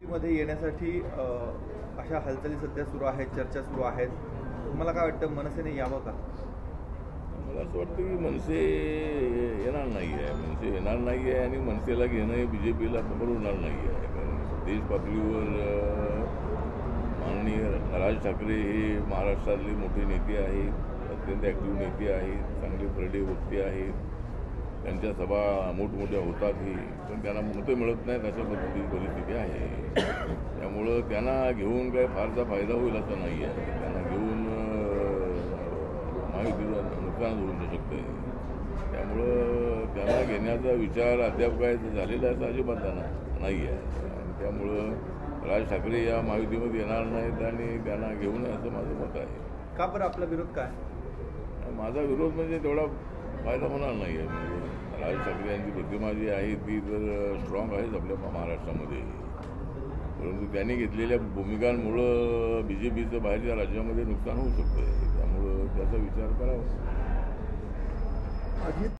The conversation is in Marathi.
मध्ये येण्यासाठी अशा हालचाली सध्या सुरू आहेत, चर्चा सुरू आहेत. तुम्हाला काय वाटतं, मनसेने यावं का? मला असं वाटतं की मनसे येणार नाही आहे. मनसे येणार नाही आहे आणि मनसेला घेणं हे BJPला परवडणार नाही आहे. कारण देश पातळीवर माननीय राज ठाकरे हे महाराष्ट्रातले मोठे नेते आहेत, अत्यंत ॲक्टिव्ह नेते आहेत, चांगले फ्रेडे व्यक्ती आहेत. त्यांच्या सभा मोठमोठ्या होतातही, पण त्यांना मतं मिळत नाहीत अशा पद्धतीची परिस्थिती आहे. त्यामुळं त्यांना घेऊन काय फारसा फायदा होईल असं नाही आहे. त्यांना घेऊन महायुतीचं नुकसान होऊ शकतं. त्यामुळं त्यांना घेण्याचा विचार अद्याप काय झालेला आहे अजिबात नाही आहे. आणि त्यामुळं राज ठाकरे या महायुतीमध्ये येणार नाहीत आणि त्यांना घेऊ नये असं माझं मत आहे. का बरं आपला विरोध काय? माझा विरोध म्हणजे तेवढा फायदा होणार नाही आहे. म्हणजे राज ठाकरे यांची प्रतिमा जी आहे ती तर स्ट्रॉंग आहेच आपल्या महाराष्ट्रामध्ये, परंतु त्यांनी घेतलेल्या भूमिकांमुळं BJPचं बाहेरच्या राज्यामध्ये नुकसान होऊ शकतं. त्यामुळं त्याचा विचार करावा.